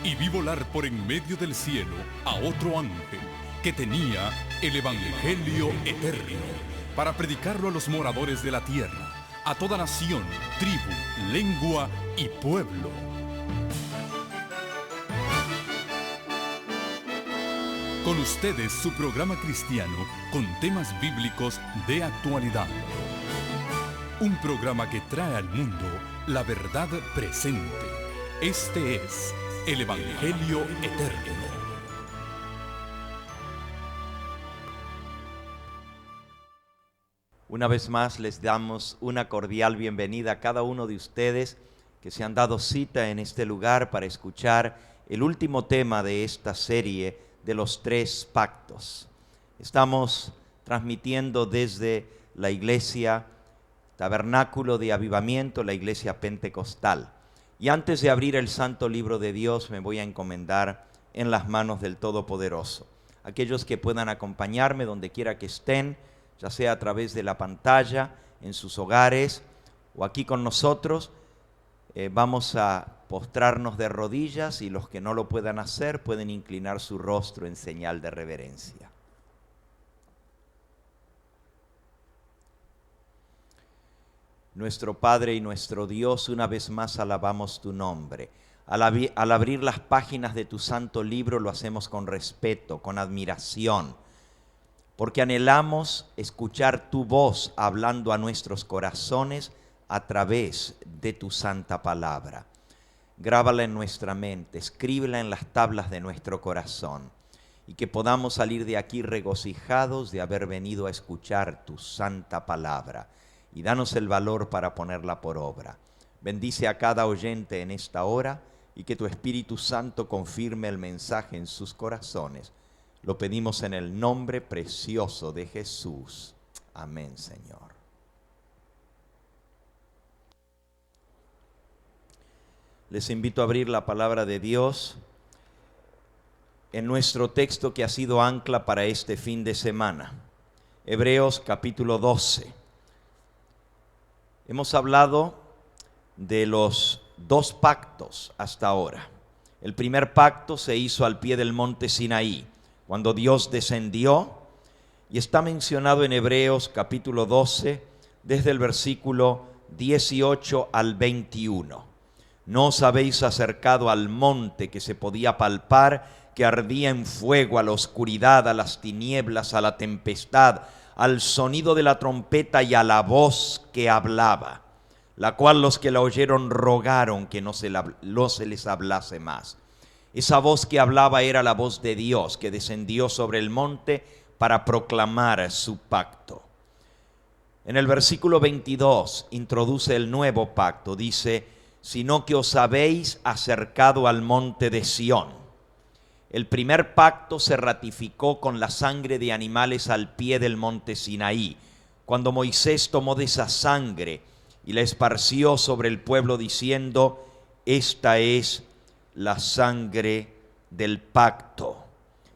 y vi volar por en medio del cielo a otro ángel que tenía el Evangelio eterno para predicarlo a los moradores de la tierra, a toda nación, tribu, lengua y pueblo. Con ustedes su programa cristiano con temas bíblicos de actualidad. Un programa que trae al mundo la verdad presente. Este es el Evangelio eterno. Una vez más les damos una cordial bienvenida a cada uno de ustedes que se han dado cita en este lugar para escuchar el último tema de esta serie de los 3 pactos. Estamos transmitiendo desde la iglesia Tabernáculo de Avivamiento, la iglesia pentecostal. Y antes de abrir el santo libro de Dios, me voy a encomendar en las manos del Todopoderoso. Aquellos que puedan acompañarme donde quiera que estén, ya sea a través de la pantalla, en sus hogares o aquí con nosotros, vamos a postrarnos de rodillas y los que no lo puedan hacer pueden inclinar su rostro en señal de reverencia. Nuestro Padre y nuestro Dios, una vez más alabamos tu nombre. Al abrir las páginas de tu santo libro lo hacemos con respeto, con admiración, porque anhelamos escuchar tu voz hablando a nuestros corazones a través de tu santa palabra. Grábala en nuestra mente, escríbela en las tablas de nuestro corazón y que podamos salir de aquí regocijados de haber venido a escuchar tu santa palabra y danos el valor para ponerla por obra. Bendice a cada oyente en esta hora y que tu Espíritu Santo confirme el mensaje en sus corazones. Lo pedimos en el nombre precioso de Jesús. Amén, Señor. Les invito a abrir la palabra de Dios en nuestro texto que ha sido ancla para este fin de semana. Hebreos capítulo 12. Hemos hablado de los 2 pactos hasta ahora. El primer pacto se hizo al pie del monte Sinaí, cuando Dios descendió, y está mencionado en Hebreos capítulo 12, desde el versículo 18 al 21. ¿No os habéis acercado al monte que se podía palpar, que ardía en fuego, a la oscuridad, a las tinieblas, a la tempestad, al sonido de la trompeta y a la voz que hablaba, la cual los que la oyeron rogaron que no se les hablase más? Esa voz que hablaba era la voz de Dios, que descendió sobre el monte para proclamar su pacto. En el versículo 22 introduce el nuevo pacto, dice: sino que os habéis acercado al monte de Sión. El primer pacto se ratificó con la sangre de animales al pie del monte Sinaí, cuando Moisés tomó de esa sangre y la esparció sobre el pueblo diciendo: esta es la sangre del pacto.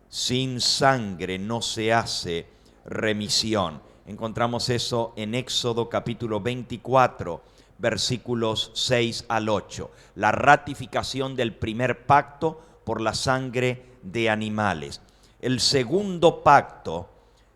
Sin sangre no se hace remisión. Encontramos eso en Éxodo capítulo 24, versículos 6 al 8. La ratificación del primer pacto por la sangre de animales. El segundo pacto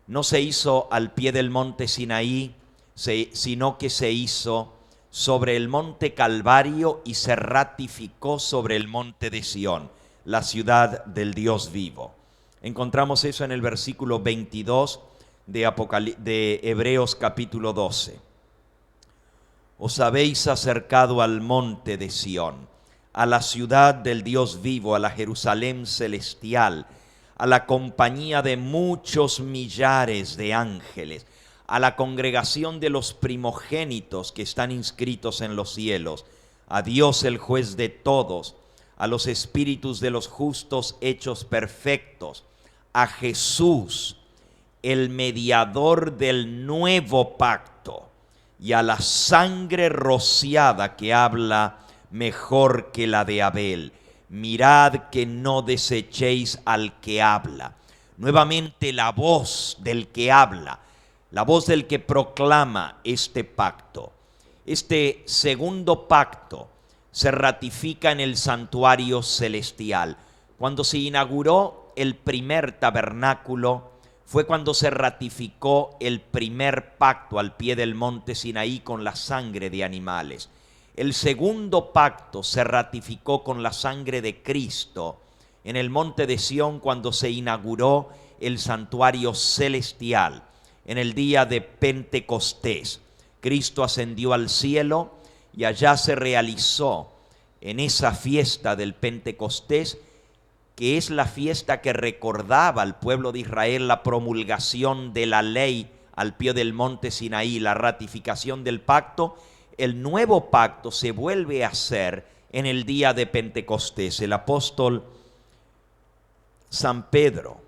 no se hizo al pie del monte Sinaí, sino que se hizo sobre el monte Calvario y se ratificó sobre el monte de Sión, la ciudad del Dios vivo. Encontramos eso en el versículo 22 de Hebreos capítulo 12. Os habéis acercado al monte de Sión, a la ciudad del Dios vivo, a la Jerusalén celestial, a la compañía de muchos millares de ángeles, a la congregación de los primogénitos que están inscritos en los cielos, a Dios el juez de todos, a los espíritus de los justos hechos perfectos, a Jesús, el mediador del nuevo pacto, y a la sangre rociada que habla mejor que la de Abel. Mirad que no desechéis al que habla. Nuevamente la voz del que habla, la voz del que proclama este pacto. Este segundo pacto se ratifica en el santuario celestial. Cuando se inauguró el primer tabernáculo, fue cuando se ratificó el primer pacto al pie del monte Sinaí con la sangre de animales. El segundo pacto se ratificó con la sangre de Cristo en el monte de Sión cuando se inauguró el santuario celestial en el día de Pentecostés. Cristo ascendió al cielo y allá se realizó en esa fiesta del Pentecostés, que es la fiesta que recordaba al pueblo de Israel la promulgación de la ley al pie del monte Sinaí, la ratificación del pacto. El nuevo pacto se vuelve a hacer en el día de Pentecostés. El apóstol Pedro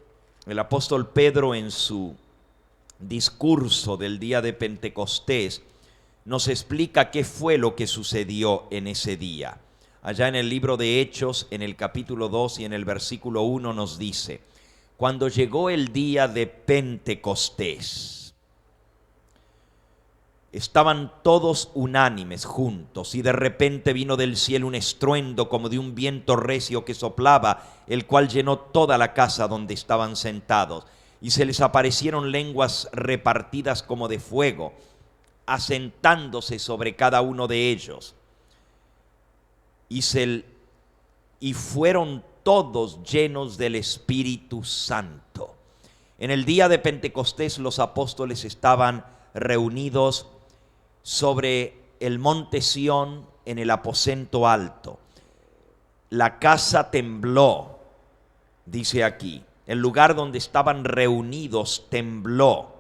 en su discurso del día de Pentecostés nos explica qué fue lo que sucedió en ese día. Allá en el libro de Hechos, en el capítulo 2 y en el versículo 1 nos dice: cuando llegó el día de Pentecostés, estaban todos unánimes juntos, y de repente vino del cielo un estruendo como de un viento recio que soplaba, el cual llenó toda la casa donde estaban sentados. Y se les aparecieron lenguas repartidas como de fuego, asentándose sobre cada uno de ellos. Y fueron todos llenos del Espíritu Santo. En el día de Pentecostés los apóstoles estaban reunidos sobre el monte Sión en el aposento alto. La casa tembló, dice aquí. El lugar donde estaban reunidos tembló.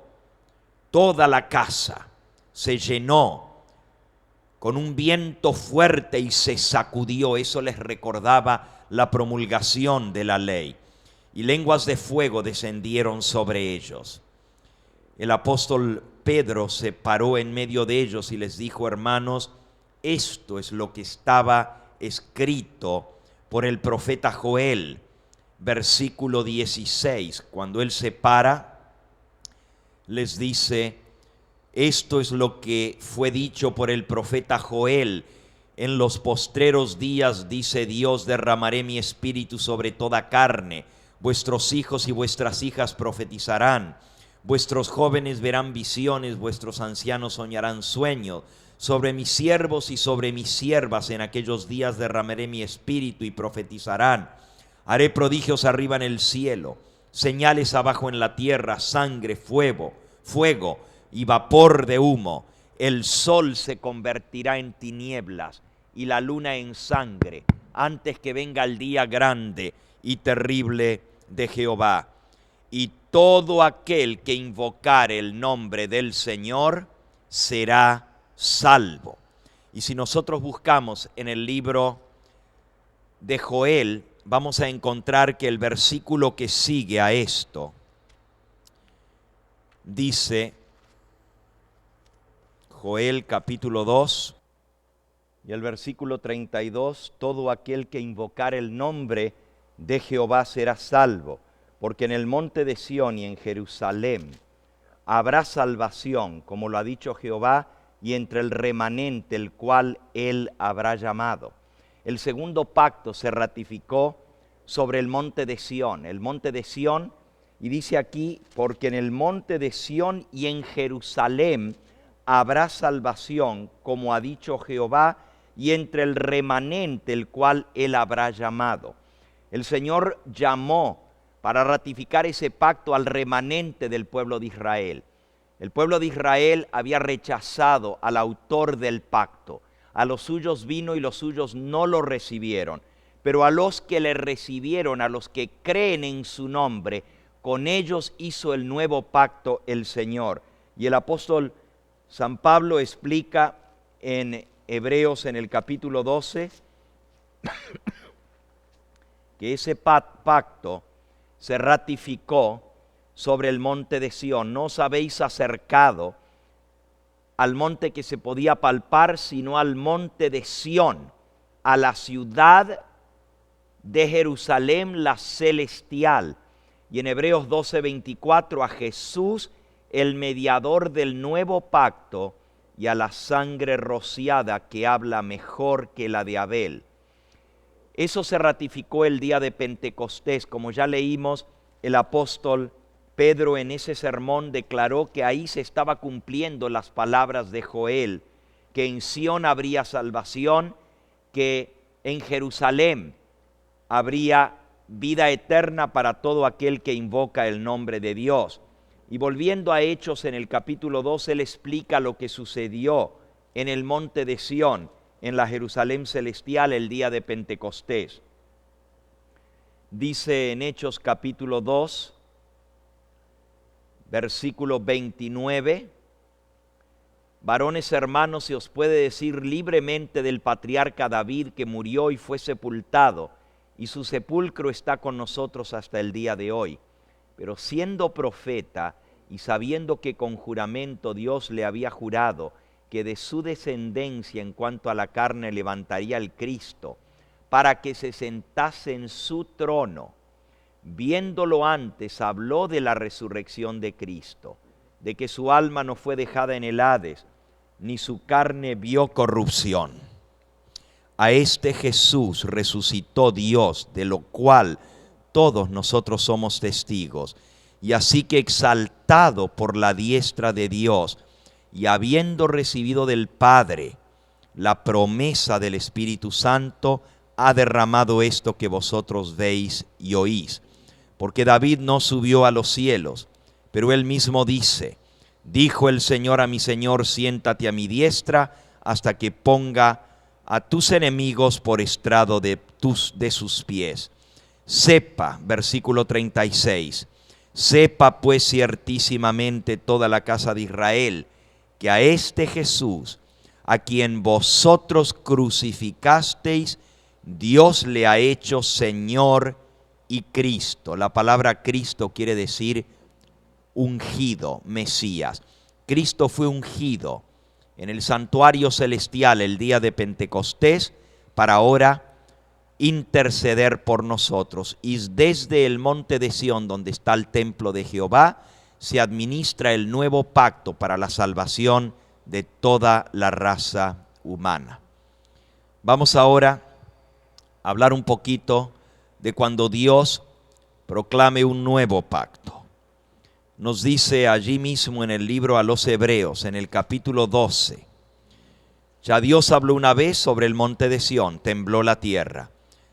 Toda la casa se llenó con un viento fuerte y se sacudió. Eso les recordaba la promulgación de la ley. Y lenguas de fuego descendieron sobre ellos. El apóstol Pedro se paró en medio de ellos y les dijo: hermanos, esto es lo que estaba escrito por el profeta Joel, versículo 16. Cuando él se para, les dice: esto es lo que fue dicho por el profeta Joel: en los postreros días, dice Dios, derramaré mi espíritu sobre toda carne. Vuestros hijos y vuestras hijas profetizarán. Vuestros jóvenes verán visiones, vuestros ancianos soñarán sueños. Sobre mis siervos y sobre mis siervas en aquellos días derramaré mi espíritu y profetizarán. Haré prodigios arriba en el cielo, señales abajo en la tierra, sangre, fuego y vapor de humo. El sol se convertirá en tinieblas y la luna en sangre, antes que venga el día grande y terrible de Jehová. Y todo aquel que invocare el nombre del Señor será salvo. Y si nosotros buscamos en el libro de Joel, vamos a encontrar que el versículo que sigue a esto dice, Joel capítulo 2 y el versículo 32, todo aquel que invocare el nombre de Jehová será salvo, porque en el monte de Sión y en Jerusalén habrá salvación, como lo ha dicho Jehová, y entre el remanente el cual él habrá llamado. El segundo pacto se ratificó sobre el monte de Sión. El monte de Sión, y dice aquí, porque en el monte de Sión y en Jerusalén habrá salvación, como ha dicho Jehová, y entre el remanente el cual él habrá llamado. El Señor llamó para ratificar ese pacto al remanente del pueblo de Israel. El pueblo de Israel había rechazado al autor del pacto. A los suyos vino y los suyos no lo recibieron. Pero a los que le recibieron, a los que creen en su nombre, con ellos hizo el nuevo pacto el Señor. Y el apóstol San Pablo explica en Hebreos en el capítulo 12 que ese pacto se ratificó sobre el monte de Sión. No os habéis acercado al monte que se podía palpar, sino al monte de Sión, a la ciudad de Jerusalén, la celestial. Y en Hebreos 12:24, a Jesús, el mediador del nuevo pacto, y a la sangre rociada que habla mejor que la de Abel. Eso se ratificó el día de Pentecostés. Como ya leímos, el apóstol Pedro en ese sermón declaró que ahí se estaba cumpliendo las palabras de Joel, que en Sión habría salvación, que en Jerusalén habría vida eterna para todo aquel que invoca el nombre de Dios. Y volviendo a Hechos en el capítulo 2, él explica lo que sucedió en el monte de Sión, en la Jerusalén celestial el día de Pentecostés. Dice en Hechos capítulo 2, versículo 29, varones hermanos, se os puede decir libremente del patriarca David, que murió y fue sepultado, y su sepulcro está con nosotros hasta el día de hoy. Pero siendo profeta y sabiendo que con juramento Dios le había jurado que de su descendencia en cuanto a la carne levantaría el Cristo, para que se sentase en su trono, viéndolo antes, habló de la resurrección de Cristo, de que su alma no fue dejada en el Hades, ni su carne vio corrupción. A este Jesús resucitó Dios, de lo cual todos nosotros somos testigos. Y así que exaltado por la diestra de Dios, y habiendo recibido del Padre la promesa del Espíritu Santo, ha derramado esto que vosotros veis y oís. Porque David no subió a los cielos, pero él mismo dice: dijo el Señor a mi Señor, siéntate a mi diestra hasta que ponga a tus enemigos por estrado de sus pies. Sepa, versículo 36, sepa pues ciertísimamente toda la casa de Israel, que a este Jesús, a quien vosotros crucificasteis, Dios le ha hecho Señor y Cristo. La palabra Cristo quiere decir ungido, Mesías. Cristo fue ungido en el santuario celestial el día de Pentecostés para ahora interceder por nosotros. Y desde el monte de Sión, donde está el templo de Jehová, se administra el nuevo pacto para la salvación de toda la raza humana. Vamos ahora a hablar un poquito de cuando Dios proclame un nuevo pacto. Nos dice allí mismo en el libro a los Hebreos, en el capítulo 12, ya Dios habló una vez sobre el monte de Sión, tembló la tierra.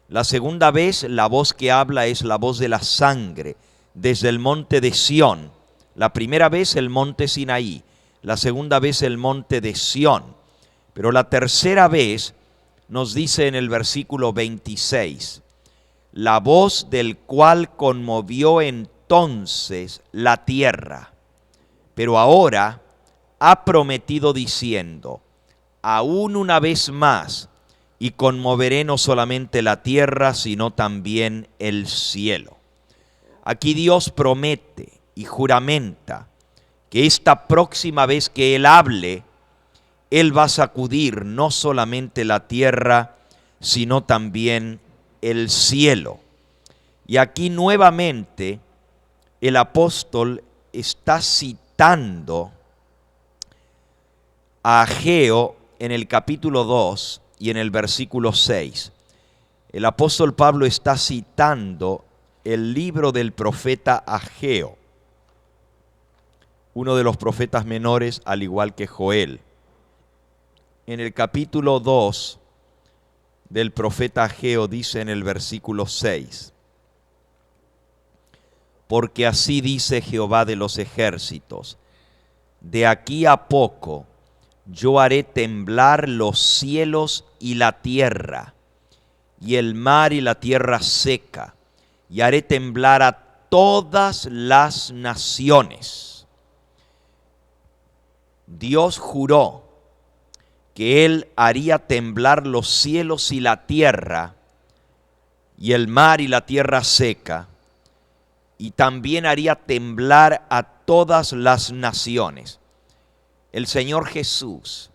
La segunda vez la voz que habla es la voz de la sangre desde el monte de Sión. La primera vez el monte Sinaí, la segunda vez el monte de Sión. Pero la tercera vez nos dice en el versículo 26, la voz del cual conmovió entonces la tierra, pero ahora ha prometido diciendo, aún una vez más, y conmoveré no solamente la tierra, sino también el cielo. Aquí Dios promete y juramenta que esta próxima vez que Él hable, Él va a sacudir no solamente la tierra, sino también el cielo. Y aquí nuevamente el apóstol está citando a Ageo en el capítulo 2 y en el versículo 6. El apóstol Pablo está citando el libro del profeta Ageo, uno de los profetas menores, al igual que Joel. En el capítulo 2 del profeta Ageo dice en el versículo 6, porque así dice Jehová de los ejércitos, de aquí a poco yo haré temblar los cielos y la tierra, y el mar y la tierra seca, y haré temblar a todas las naciones. Dios juró que Él haría temblar los cielos y la tierra, y el mar y la tierra seca, y también haría temblar a todas las naciones. El Señor Jesús,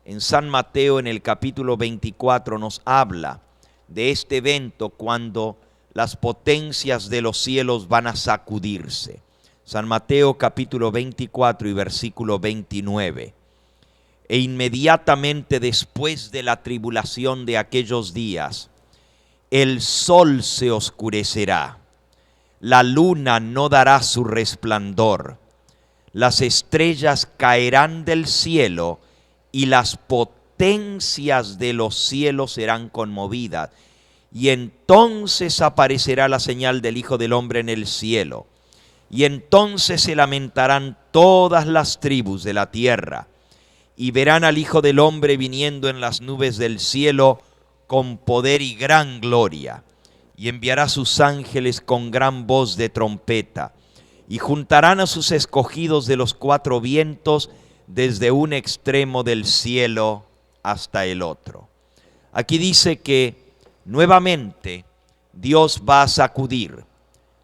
en San Mateo, en el capítulo 24, nos habla de este evento cuando las potencias de los cielos van a sacudirse. San Mateo, capítulo 24 y versículo 29. e inmediatamente después de la tribulación de aquellos días, el sol se oscurecerá, la luna no dará su resplandor, las estrellas caerán del cielo y las potencias de los cielos serán conmovidas. Y entonces aparecerá la señal del Hijo del Hombre en el cielo. Y entonces se lamentarán todas las tribus de la tierra, y verán al Hijo del Hombre viniendo en las nubes del cielo con poder y gran gloria. Y enviará sus ángeles con gran voz de trompeta, y juntarán a sus escogidos de los cuatro vientos, desde un extremo del cielo hasta el otro. Aquí dice que nuevamente Dios va a sacudir.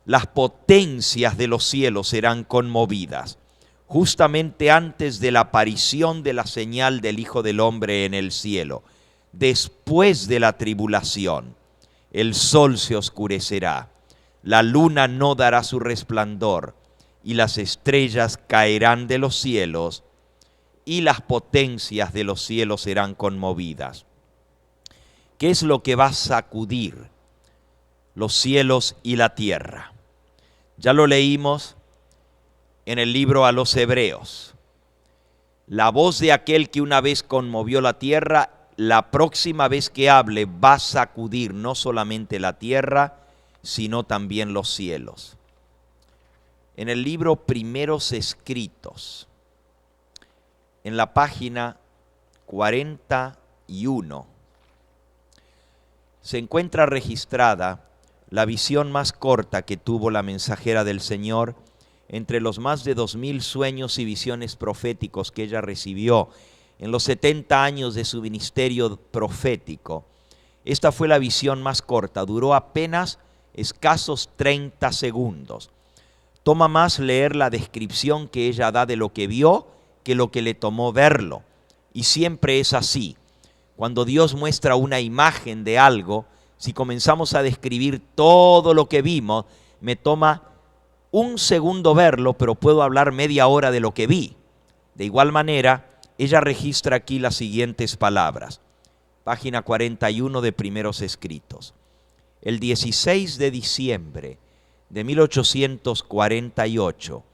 Las potencias de los cielos serán conmovidas, justamente antes de la aparición de la señal del Hijo del Hombre en el cielo. Después de la tribulación, el sol se oscurecerá, la luna no dará su resplandor, y las estrellas caerán de los cielos, y las potencias de los cielos serán conmovidas. ¿Qué es lo que va a sacudir los cielos y la tierra? Ya lo leímos en el libro a los Hebreos. La voz de aquel que una vez conmovió la tierra, la próxima vez que hable va a sacudir no solamente la tierra, sino también los cielos. En el libro Primeros Escritos, en la página 41, se encuentra registrada la visión más corta que tuvo la mensajera del Señor entre los más de 2000 sueños y visiones proféticos que ella recibió en los 70 años de su ministerio profético. Esta fue la visión más corta, duró apenas escasos 30 segundos. Toma más leer la descripción que ella da de lo que vio que lo que le tomó verlo. Y siempre es así. Cuando Dios muestra una imagen de algo, si comenzamos a describir todo lo que vimos, me toma un segundo verlo, pero puedo hablar media hora de lo que vi. De igual manera, ella registra aquí las siguientes palabras. Página 41 de Primeros Escritos. El 16 de diciembre de 1848,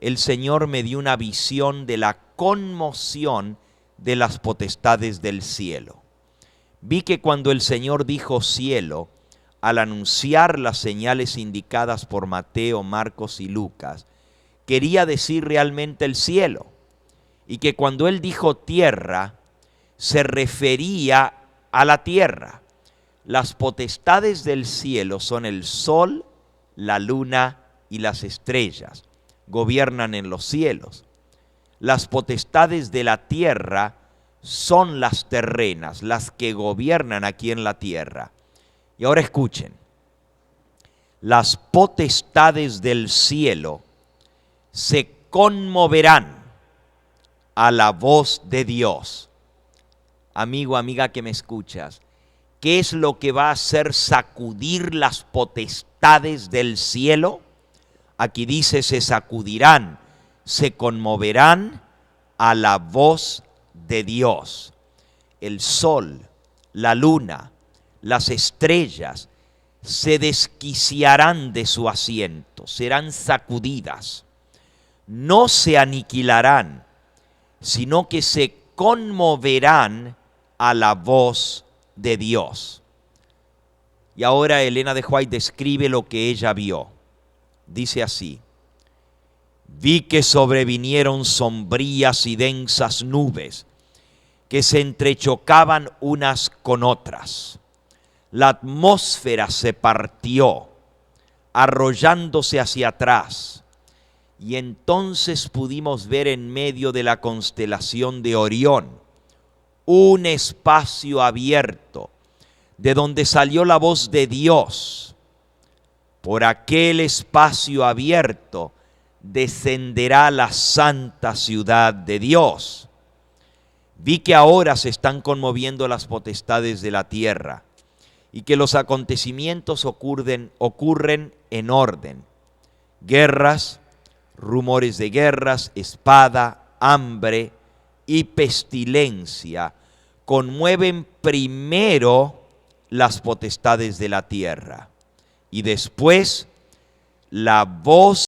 el Señor me dio una visión de la conmoción de las potestades del cielo. Vi que cuando el Señor dijo cielo, al anunciar las señales indicadas por Mateo, Marcos y Lucas, quería decir realmente el cielo, y que cuando Él dijo tierra, se refería a la tierra. Las potestades del cielo son el sol, la luna y las estrellas. Gobiernan en los cielos. Las potestades de la tierra son las terrenas, las que gobiernan aquí en la tierra. Y ahora escuchen, las potestades del cielo se conmoverán a la voz de Dios. Amigo, amiga que me escuchas, ¿qué es lo que va a hacer sacudir las potestades del cielo? Aquí dice, se sacudirán, se conmoverán a la voz de Dios. El sol, la luna, las estrellas se desquiciarán de su asiento, serán sacudidas. No se aniquilarán, sino que se conmoverán a la voz de Dios. Y ahora Elena de White describe lo que ella vio. Dice así: vi que sobrevinieron sombrías y densas nubes que se entrechocaban unas con otras. La atmósfera se partió, arrollándose hacia atrás, y entonces pudimos ver en medio de la constelación de Orión un espacio abierto, de donde salió la voz de Dios. Por aquel espacio abierto descenderá la santa ciudad de Dios. Vi que ahora se están conmoviendo las potestades de la tierra y que los acontecimientos ocurren en orden. Guerras, rumores de guerras, espada, hambre, y pestilencia conmueven primero las potestades de la tierra, y después la voz